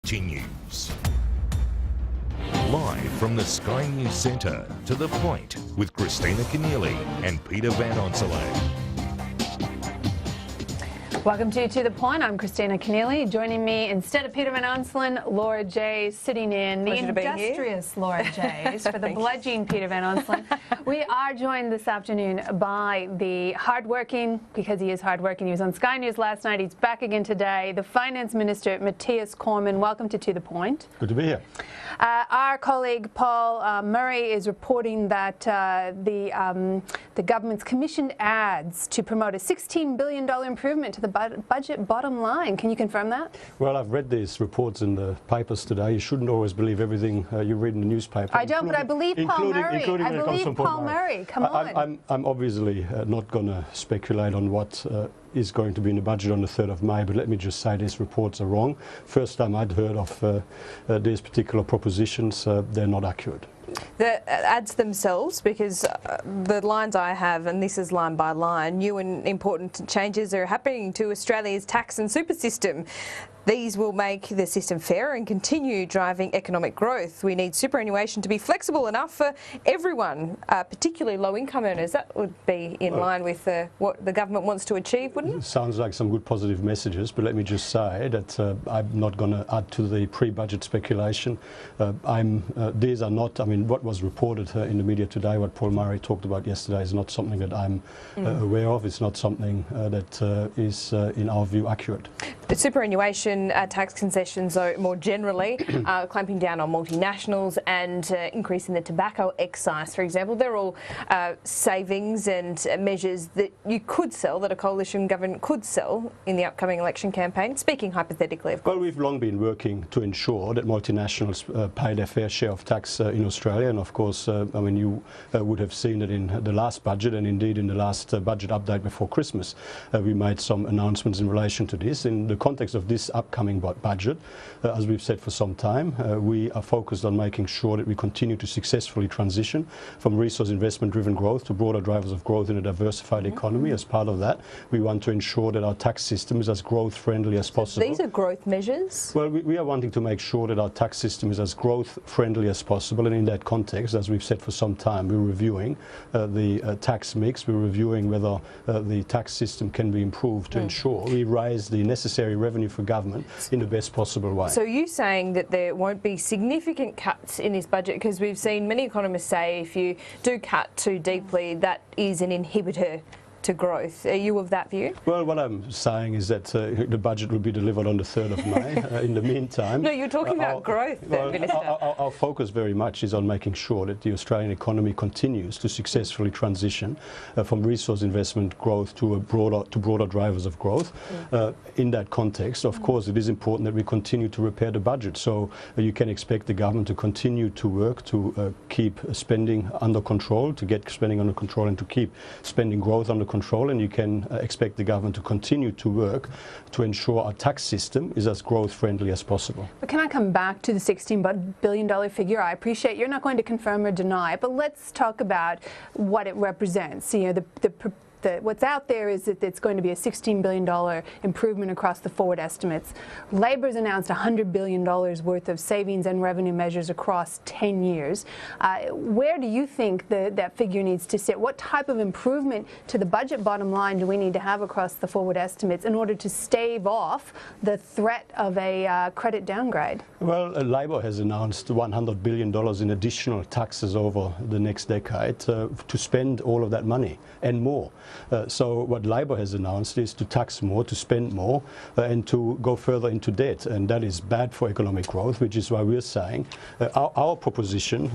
continues. Live from the Sky News Centre, To The Point with Christina Keneally and Peter Van Onselen. Welcome to The Point. I'm Christina Keneally. Joining me instead of Peter Van Onselen, Laura J. sitting in. The industrious Laura J. for the bludgeoning Peter Van Onselen. We are joined this afternoon by the hardworking, because he is hardworking, he was on Sky News last night, he's back again today, the Finance Minister Mathias Cormann. Welcome to The Point. Good to be here. Our colleague Paul Murray is reporting that the government's commissioned ads to promote a $16 billion improvement to the budget bottom line. Can you confirm that? Well, I've read these reports in the papers today. You shouldn't always believe everything you read in the newspaper. I don't, but I believe Paul Murray. I believe Paul Murray. Come on. I'm obviously not going to speculate on what is going to be in the budget on the 3rd of May, but let me just say these reports are wrong. First time I'd heard of these particular propositions, they're not accurate. The ads themselves, because the lines I have, and this is line by line, new and important changes are happening to Australia's tax and super system. These will make the system fairer and continue driving economic growth. We need superannuation to be flexible enough for everyone, particularly low-income earners. That would be in line with what the government wants to achieve, wouldn't it? Sounds like some good positive messages, but let me just say that I'm not going to add to the pre-budget speculation. These are not, I mean, what was reported in the media today, what Paul Murray talked about yesterday, is not something that I'm aware of. It's not something that is, in our view, accurate. But superannuation tax concessions, though, more generally, clamping down on multinationals and increasing the tobacco excise, for example, they're all savings and measures that you could sell, that a coalition government could sell in the upcoming election campaign, speaking hypothetically, of course. Well, we've long been working to ensure that multinationals pay their fair share of tax in Australia, and of course, I mean, you would have seen it in the last budget, and indeed in the last budget update before Christmas. We made some announcements in relation to this. In the context of this upcoming budget, as we've said for some time, we are focused on making sure that we continue to successfully transition from resource investment driven growth to broader drivers of growth in a diversified economy. As part of that, we want to ensure that our tax system is as growth friendly as possible. These are growth measures? Well, we are wanting to make sure that our tax system is as growth friendly as possible, and in that context, as we've said for some time, we're reviewing the tax mix, we're reviewing whether the tax system can be improved to ensure we raise the necessary revenue for government in the best possible way. So you're saying that there won't be significant cuts in this budget, because we've seen many economists say if you do cut too deeply, that is an inhibitor to growth. Are you of that view? Well, what I'm saying is that the budget will be delivered on the 3rd of May. In the meantime... No, you're talking about growth, Minister. Our focus very much is on making sure that the Australian economy continues to successfully transition from resource investment growth to broader drivers of growth. In that context, of course, it is important that we continue to repair the budget. So you can expect the government to continue to work to keep spending under control, to get spending under control, and to keep spending growth under control, and you can expect the government to continue to work to ensure our tax system is as growth friendly as possible. But can I come back to the $16 billion figure? I appreciate you're not going to confirm or deny, but let's talk about what it represents. You know, what's out there is that it's going to be a $16 billion improvement across the forward estimates. Labor's announced $100 billion worth of savings and revenue measures across 10 years. Where do you think that figure needs to sit? What type of improvement to the budget bottom line do we need to have across the forward estimates in order to stave off the threat of a credit downgrade? Well, Labor has announced $100 billion in additional taxes over the next decade to spend all of that money and more. So what Labor has announced is to tax more, to spend more, and to go further into debt, and that is bad for economic growth, which is why we're saying our proposition,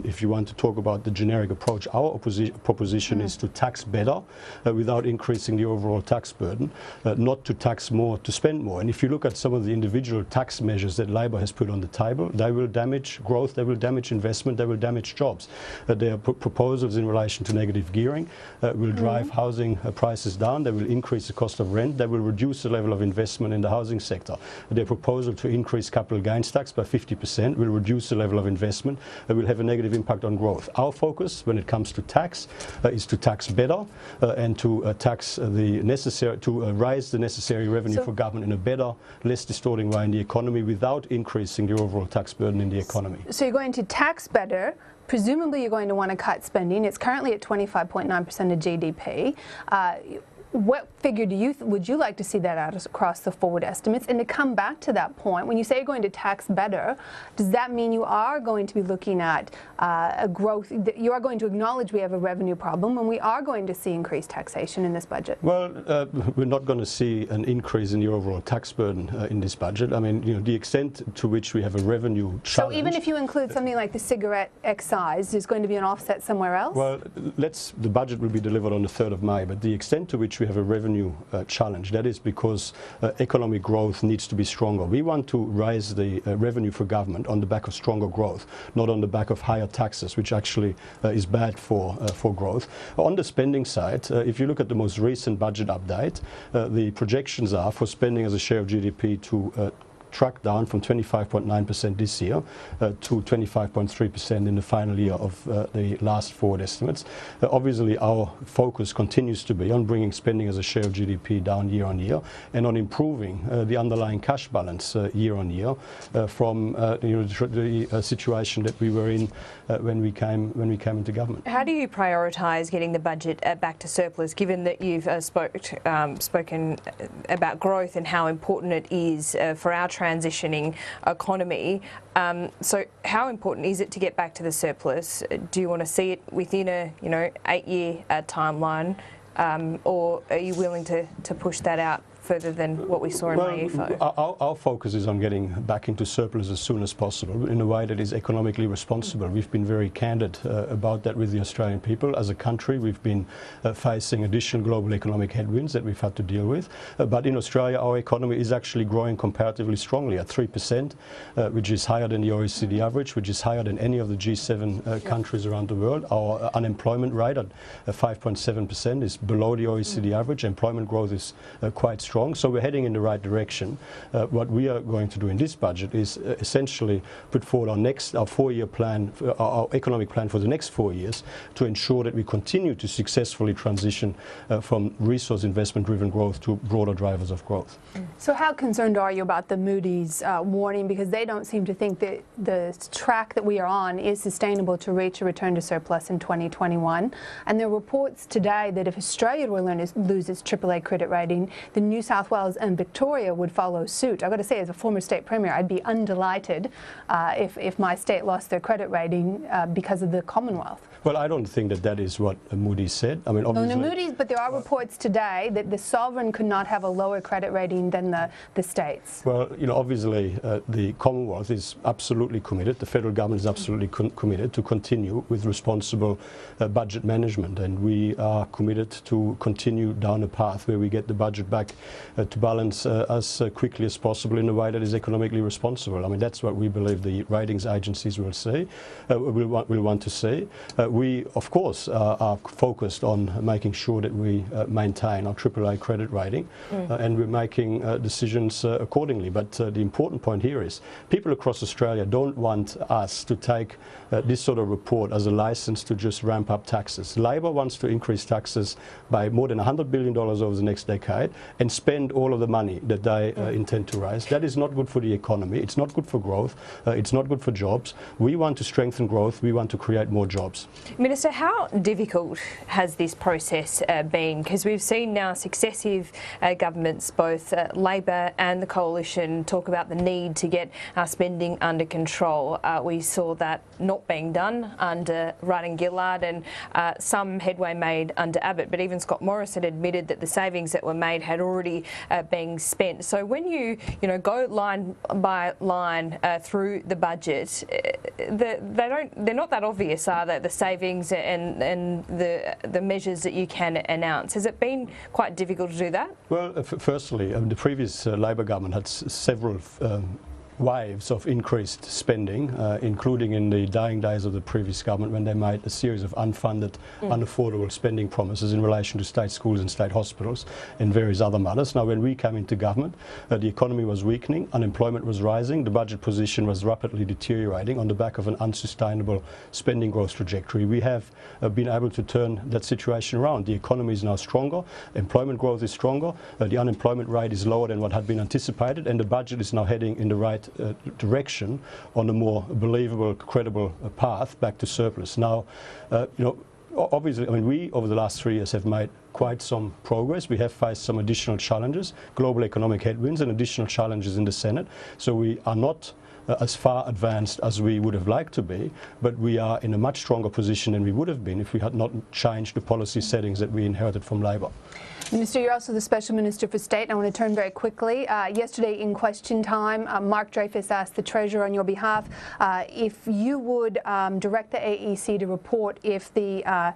if you want to talk about the generic approach, our proposition is to tax better without increasing the overall tax burden, not to tax more, to spend more. And if you look at some of the individual tax measures that Labor has put on the table, they will damage growth, they will damage investment, they will damage jobs. There are proposals in relation to negative gearing will drive housing prices down, they will increase the cost of rent, they will reduce the level of investment in the housing sector. Their proposal to increase capital gains tax by 50% will reduce the level of investment, will have a negative impact on growth. Our focus when it comes to tax is to tax better and to tax the necessary, to raise the necessary revenue for government in a better, less distorting way in the economy without increasing the overall tax burden in the economy. So you're going to tax better. Presumably you're going to want to cut spending. It's currently at 25.9% of GDP. What figure would you like to see that out across the forward estimates? And to come back to that point, when you say you're going to tax better, does that mean you are going to be looking at a growth, you are going to acknowledge we have a revenue problem and we are going to see increased taxation in this budget? Well, we're not going to see an increase in the overall tax burden in this budget. I mean, the extent to which we have a revenue challenge. So even if you include something like the cigarette excise, there's going to be an offset somewhere else? Well, the budget will be delivered on the 3rd of May, but the extent to which we have a revenue challenge, that is because economic growth needs to be stronger. We want to raise the revenue for government on the back of stronger growth, not on the back of higher taxes, which actually is bad for growth. On the spending side, if you look at the most recent budget update, the projections are for spending as a share of GDP to track down from 25.9% this year to 25.3% in the final year of the last forward estimates. Obviously, our focus continues to be on bringing spending as a share of GDP down year on year and on improving the underlying cash balance year on year from the situation that we were in when we came into government. How do you prioritise getting the budget back to surplus, given that you've spoken about growth and how important it is for our transitioning economy? So how important is it to get back to the surplus? Do you want to see it within a 8-year timeline, or are you willing to push that out further than what we saw in MyEFO? Our focus is on getting back into surplus as soon as possible in a way that is economically responsible. We've been very candid about that with the Australian people. As a country, we've been facing additional global economic headwinds that we've had to deal with. But in Australia, our economy is actually growing comparatively strongly at 3%, which is higher than the OECD average, which is higher than any of the G7 countries around the world. Our unemployment rate at 5.7% is below the OECD average. Employment growth is quite strong. So we're heading in the right direction. What we are going to do in this budget is essentially put forward our 4-year plan, our economic plan for the next 4 years, to ensure that we continue to successfully transition from resource investment driven growth to broader drivers of growth. So how concerned are you about the Moody's warning, because they don't seem to think that the track that we are on is sustainable to reach a return to surplus in 2021, and there are reports today that if Australia were to lose its AAA credit rating, the New South Wales and Victoria would follow suit. I've got to say, as a former state premier, I'd be undelighted if my state lost their credit rating because of the Commonwealth. Well, I don't think that is what Moody's said. I mean, obviously, Moody's, but there are reports today that the sovereign could not have a lower credit rating than the states. Well, obviously the Commonwealth is absolutely committed, the federal government is absolutely committed to continue with responsible budget management, and we are committed to continue down a path where we get the budget back to balance as quickly as possible in a way that is economically responsible. I mean, that's what we believe the ratings agencies will see, will want to see. We, of course, are focused on making sure that we maintain our AAA credit rating, and we're making decisions accordingly. But the important point here is people across Australia don't want us to take this sort of report as a license to just ramp up taxes. Labor wants to increase taxes by more than $100 billion over the next decade and spend all of the money that they intend to raise. That is not good for the economy. It's not good for growth. It's not good for jobs. We want to strengthen growth. We want to create more jobs. Minister, how difficult has this process been? Because we've seen now successive governments, both Labor and the Coalition, talk about the need to get our spending under control. We saw that not being done under Rudd and Gillard, and some headway made under Abbott. But even Scott Morrison admitted that the savings that were made had already been spent. So when you go line by line through the budget, they're not that obvious, are they? The savings and the measures that you can announce. Has it been quite difficult to do that? Well, firstly, the previous Labor government had several waves of increased spending, including in the dying days of the previous government when they made a series of unfunded, unaffordable spending promises in relation to state schools and state hospitals and various other matters. Now, when we came into government, the economy was weakening, unemployment was rising, the budget position was rapidly deteriorating on the back of an unsustainable spending growth trajectory. We have been able to turn that situation around. The economy is now stronger, employment growth is stronger, the unemployment rate is lower than what had been anticipated, and the budget is now heading in the right direction on a more believable, credible path back to surplus. Now, obviously, I mean, we over the last 3 years have made quite some progress. We have faced some additional challenges, global economic headwinds and additional challenges in the Senate. So we are not as far advanced as we would have liked to be, but we are in a much stronger position than we would have been if we had not changed the policy settings that we inherited from Labor. Minister, you're also the Special Minister for State. I want to turn very quickly. Yesterday in question time, Mark Dreyfus asked the Treasurer on your behalf if you would direct the AEC to report if the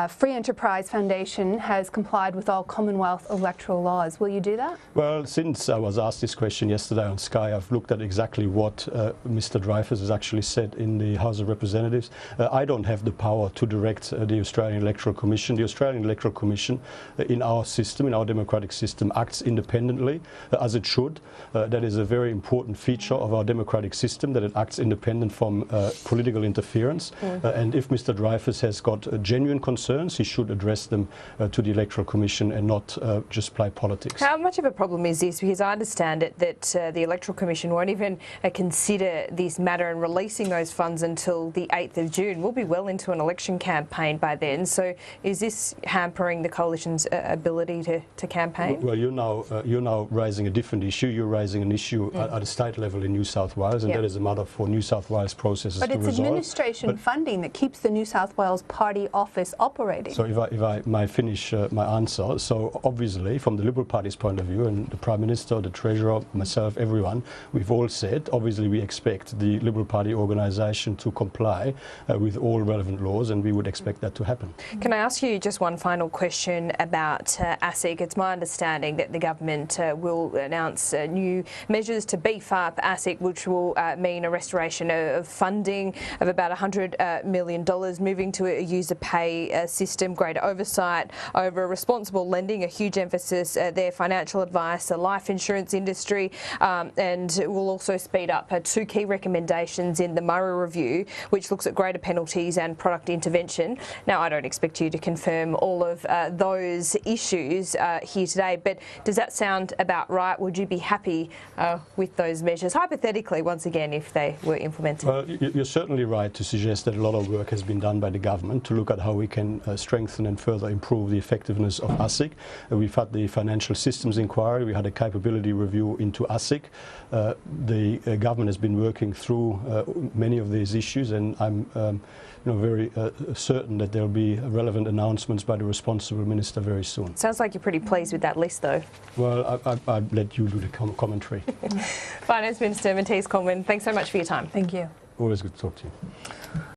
Free Enterprise Foundation has complied with all Commonwealth electoral laws. Will you do that? Well, since I was asked this question yesterday on Sky, I've looked at exactly what Mr. Dreyfus has actually said in the House of Representatives. I don't have the power to direct the Australian Electoral Commission. The Australian Electoral Commission in our system, in our democratic system, acts independently as it should. That is a very important feature of our democratic system, that it acts independent from political interference. And if Mr. Dreyfus has got genuine concerns, he should address them to the Electoral Commission and not just play politics. How much of a problem is this? Because I understand it that the Electoral Commission won't even consider this matter and releasing those funds until the 8th of June. We'll be well into an election campaign by then. So is this hampering the coalition's ability to campaign? Well, you're now raising a different issue. You're raising an issue at a state level in New South Wales, and that is a matter for New South Wales processes to resolve. But it's administration funding that keeps the New South Wales Party office operating. So if I may finish my answer. So obviously, from the Liberal Party's point of view, and the Prime Minister, the Treasurer, myself, everyone, we've all said, obviously we expect the Liberal Party organisation to comply with all relevant laws, and we would expect that to happen. Can I ask you just one final question about ASIC? It's my understanding that the government will announce new measures to beef up ASIC, which will mean a restoration of funding of about $100 million, moving to a user pay system, greater oversight over responsible lending, a huge emphasis there, financial advice, the life insurance industry, and will also speed up 2 key recommendations in the Murray Review, which looks at greater penalties and product intervention. Now, I don't expect you to confirm all of those issues here today, but does that sound about right? Would you be happy with those measures, hypothetically, once again, if they were implemented? Well, you're certainly right to suggest that a lot of work has been done by the government to look at how we can strengthen and further improve the effectiveness of ASIC. We've had the financial systems inquiry, we had a capability review into ASIC. The government has been working through many of these issues, and I'm very certain that there'll be relevant announcements by the responsible minister very soon. Sounds like you're pretty pleased with that list, though. Well, I'll let you do the commentary. Finance Minister Mathias Cormann, thanks so much for your time. Thank you. Always good to talk to you.